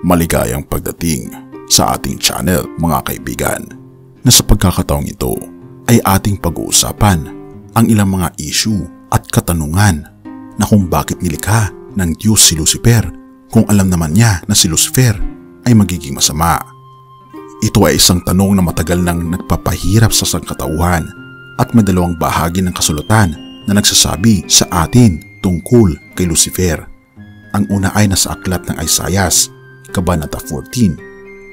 Maligayang pagdating sa ating channel mga kaibigan, na sa pagkakataong ito ay ating pag-uusapan ang ilang mga issue at katanungan na kung bakit nilikha ng Diyos si Lucifer kung alam naman niya na si Lucifer ay magiging masama. Ito ay isang tanong na matagal nang nagpapahirap sa sangkatauhan at may dalawang bahagi ng kasulatan na nagsasabi sa atin tungkol kay Lucifer. Ang una ay nasa aklat ng Isaiah, Kabanata 14,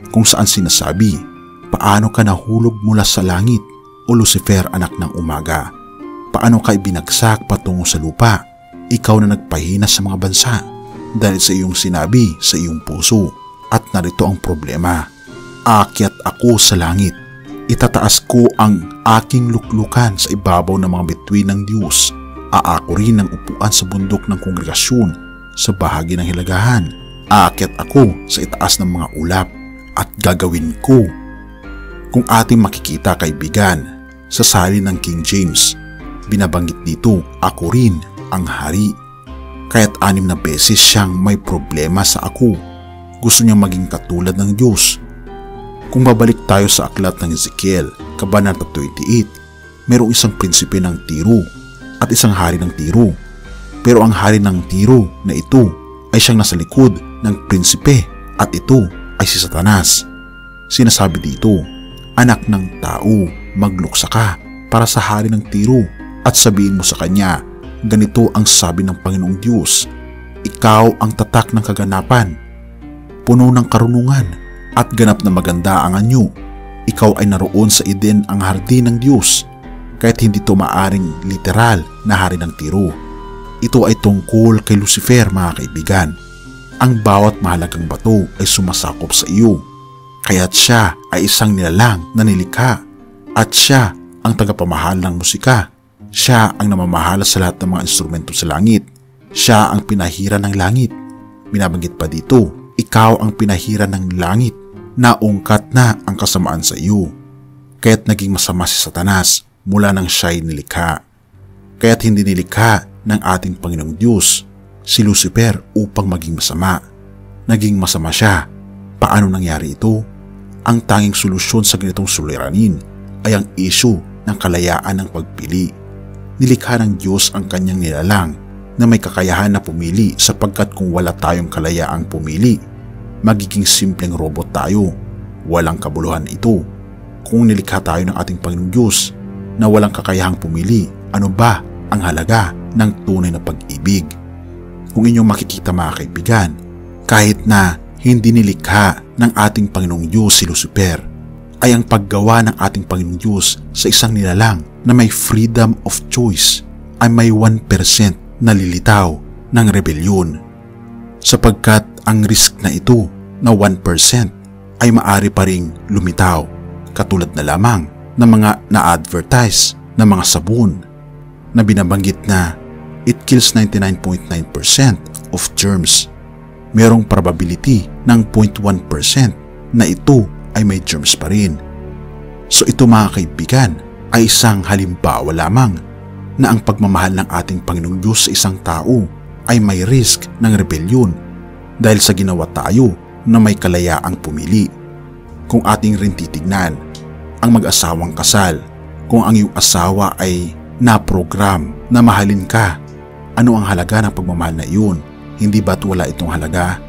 kung saan sinasabi, "Paano ka nahulog mula sa langit, o Lucifer, anak ng umaga? Paano ka ibinagsak patungo sa lupa, ikaw na nagpahina sa mga bansa, dahil sa iyong sinabi sa iyong puso?" At narito ang problema, "Aakyat ako sa langit, itataas ko ang aking luklukan sa ibabaw ng mga bituin ng Diyos, aako rin ang upuan sa bundok ng kongregasyon sa bahagi ng hilagahan. Aakyat ako sa itaas ng mga ulap at gagawin ko." Kung ating makikita kaibigan, sa salin ng King James, binabanggit dito, "Ako rin ang hari." Kaya't 6 na beses siyang may problema sa ako. Gusto niyang maging katulad ng Diyos. Kung babalik tayo sa aklat ng Ezekiel, Kabanata 28, mayroong isang prinsipe ng Tiro at isang hari ng Tiro. Pero ang hari ng Tiro na ito ay siyang nasa likod ng prinsipe at ito ay si Satanas. Sinasabi dito, "Anak ng tao, magluksa ka para sa hari ng Tiro at sabihin mo sa kanya, ganito ang sabi ng Panginoong Diyos, ikaw ang tatak ng kaganapan, puno ng karunungan at ganap na maganda ang anyo. Ikaw ay naroon sa Eden, ang hardin ng Diyos." Kahit hindi ito maaring literal na hari ng Tiro, ito ay tungkol kay Lucifer mga kaibigan. Ang bawat mahalagang bato ay sumasakop sa iyo. Kaya't siya ay isang nilalang na nilikha at siya ang tagapamahal ng musika. Siya ang namamahala sa lahat ng mga instrumento sa langit. Siya ang pinahira ng langit. Binabanggit pa dito, ikaw ang pinahira ng langit. Naungkat na ang kasamaan sa iyo. Kaya't naging masama si Satanas mula nang siya'y nilikha. Kaya't hindi nilikha ng ating Panginoong Diyos si Lucifer upang maging masama. Naging masama siya. Paano nangyari ito? Ang tanging solusyon sa ganitong suliranin ay ang issue ng kalayaan ng pagpili. Nilikha ng Diyos ang kanyang nilalang na may kakayahan na pumili, sapagkat kung wala tayong kalayaang pumili, magiging simpleng robot tayo. Walang kabuluhan ito. Kung nilikha tayo ng ating Panginoong Diyos na walang kakayahang pumili, ano ba ang halaga ng tunay na pag-ibig? Kung inyong makikita mga kaibigan, kahit na hindi nilikha ng ating Panginoong Diyos si Lucifer, ay ang paggawa ng ating Panginoong Diyos sa isang nilalang na may freedom of choice ay may 1% na lilitaw ng rebelyon. Sapagkat ang risk na ito na 1% ay maari pa ring lumitaw, katulad na lamang ng mga na-advertise na mga sabon na binabanggit na it kills 99.9% of germs. Merong probability ng 0.1% na ito ay may germs pa rin. So ito mga kaibigan ay isang halimbawa lamang na ang pagmamahal ng ating Panginoong Diyos sa isang tao ay may risk ng rebellion dahil sa ginawa tayo na may kalayaang pumili. Kung ating rin titignan ang mag-asawang kasal, kung ang iyong asawa ay na-program na mahalin ka, ano ang halaga ng pagmamahal na iyon? Hindi ba't wala itong halaga?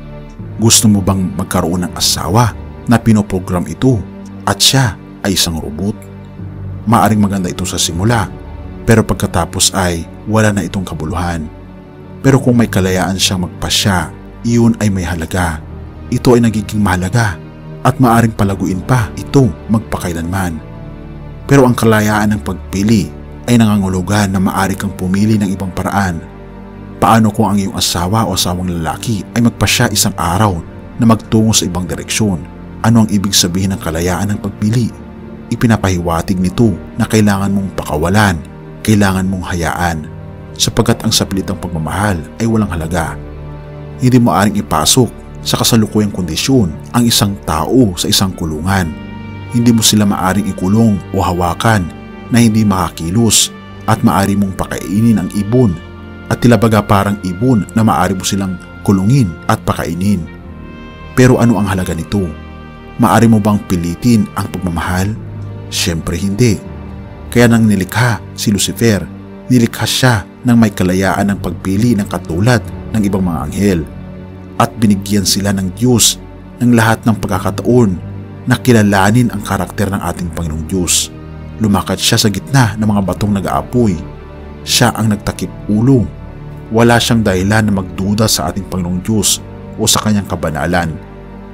Gusto mo bang magkaroon ng asawa na pinoprogram ito at siya ay isang robot? Maaring maganda ito sa simula, pero pagkatapos ay wala na itong kabuluhan. Pero kung may kalayaan siyang magpasya, iyon ay may halaga. Ito ay nagiging mahalaga at maaring palaguin pa ito magpakailanman. Pero ang kalayaan ng pagpili ay nangangulugan na maaari kang pumili ng ibang paraan. Paano kung ang iyong asawa o asawang lalaki ay magpasya isang araw na magtungo sa ibang direksyon? Ano ang ibig sabihin ng kalayaan ng pagpili? Ipinapahiwatig nito na kailangan mong pakawalan, kailangan mong hayaan, sapagkat ang sapilitang pagmamahal ay walang halaga. Hindi mo maaring ipasok sa kasalukuyang kondisyon ang isang tao sa isang kulungan. Hindi mo sila maaring ikulong o hawakan na hindi makakilos, at maaari mong pakainin ang ibon at tila baga parang ibon na maaari mo silang kulungin at pakainin. Pero ano ang halaga nito? Maari mo bang pilitin ang pagmamahal? Siyempre hindi. Kaya nang nilikha si Lucifer, nilikha siya ng may kalayaan ng pagpili ng katulad ng ibang mga anghel. At binigyan sila ng Diyos ng lahat ng pagkakataon na kilalanin ang karakter ng ating Panginoong Diyos. Lumakad siya sa gitna ng mga batong nag-aapoy. Siya ang nagtakip ulo. Wala siyang dahilan na magduda sa ating Panginoong Diyos o sa kanyang kabanalan.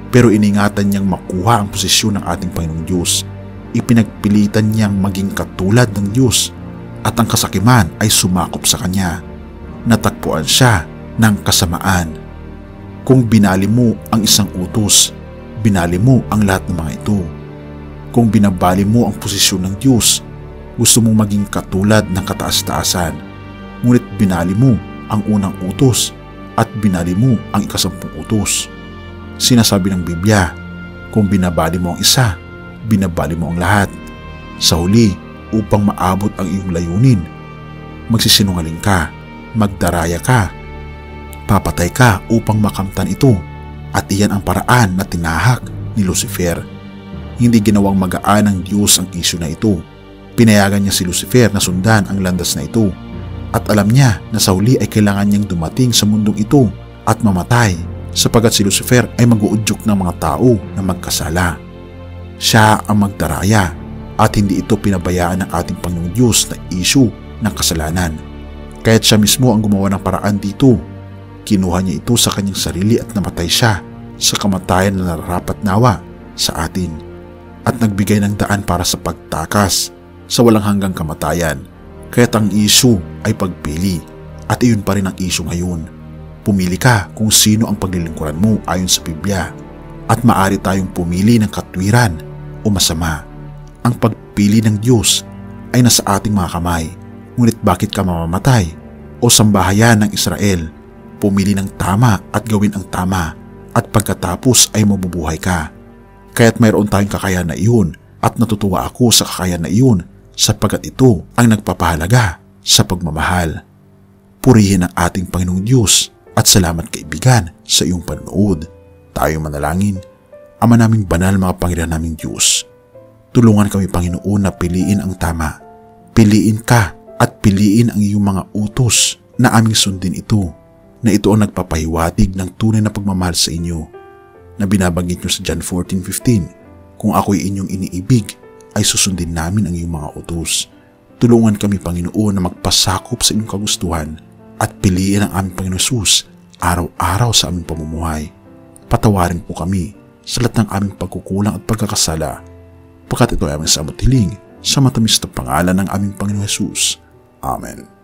Pero iningatan niyang makuha ang posisyon ng ating Panginoong Diyos. Ipinagpilitan niyang maging katulad ng Diyos at ang kasakiman ay sumakop sa kanya. Natagpuan siya ng kasamaan. Kung binali mo ang isang utos, binali mo ang lahat ng mga ito. Kung binabali mo ang posisyon ng Diyos, gusto mong maging katulad ng kataas-taasan, ngunit binali mo ang unang utos at binali mo ang ika-10 utos. Sinasabi ng Biblia, kung binabali mo ang isa, binabali mo ang lahat. Sa huli, upang maabot ang iyong layunin, magsisinungaling ka, magdaraya ka, papatay ka upang makamtan ito, at iyan ang paraan na tinahak ni Lucifer. Hindi ginawang magaan ng Diyos ang isyu na ito. Pinayagan niya si Lucifer na sundan ang landas na ito, at alam niya na sa huli ay kailangan niyang dumating sa mundong ito at mamatay, sapagat si Lucifer ay mag-uudyok ng mga tao na magkasala. Siya ang magdaraya at hindi ito pinabayaan ng ating Panginoong Diyos na isyu ng kasalanan. Kaya't siya mismo ang gumawa ng paraan dito. Kinuha niya ito sa kanyang sarili at namatay siya sa kamatayan na nararapat nawa sa atin, at nagbigay ng daan para sa pagtakas sa walang hanggang kamatayan. Kaya't ang isyu ay pagpili, at iyon pa rin ang isyu ngayon. Pumili ka kung sino ang paglilingkuran mo ayon sa Biblia, at maaari tayong pumili ng katwiran o masama. Ang pagpili ng Diyos ay nasa ating mga kamay. Ngunit bakit ka mamamatay o sambahayan ng Israel? Pumili ng tama at gawin ang tama, at pagkatapos ay mabubuhay ka. Kaya't mayroon tayong kakayahan na iyon, at natutuwa ako sa kakayahan na iyon sapagkat ito ang nagpapahalaga sa pagmamahal. Purihin ang ating Panginoong Diyos, at salamat kaibigan sa iyong panonood. Tayo manalangin. Ama naming banal, mga Panginoon naming Diyos, tulungan kami, Panginoon, na piliin ang tama. Piliin ka at piliin ang iyong mga utos na aming sundin ito, na ito ang nagpapahiwatig ng tunay na pagmamahal sa inyo, na binabanggit nyo sa John 14:15, kung ako'y inyong iniibig, ay susundin namin ang iyong mga utos. Tulungan kami, Panginoon, na magpasakop sa inyong kagustuhan at piliin ang aming Panginoon Jesus araw-araw sa aming pamumuhay. Patawarin po kami sa lahat ng aming pagkukulang at pagkakasala, pagkat ito ay aming samot hiling sa matamis na pangalan ng aming Panginoon Jesus. Amen.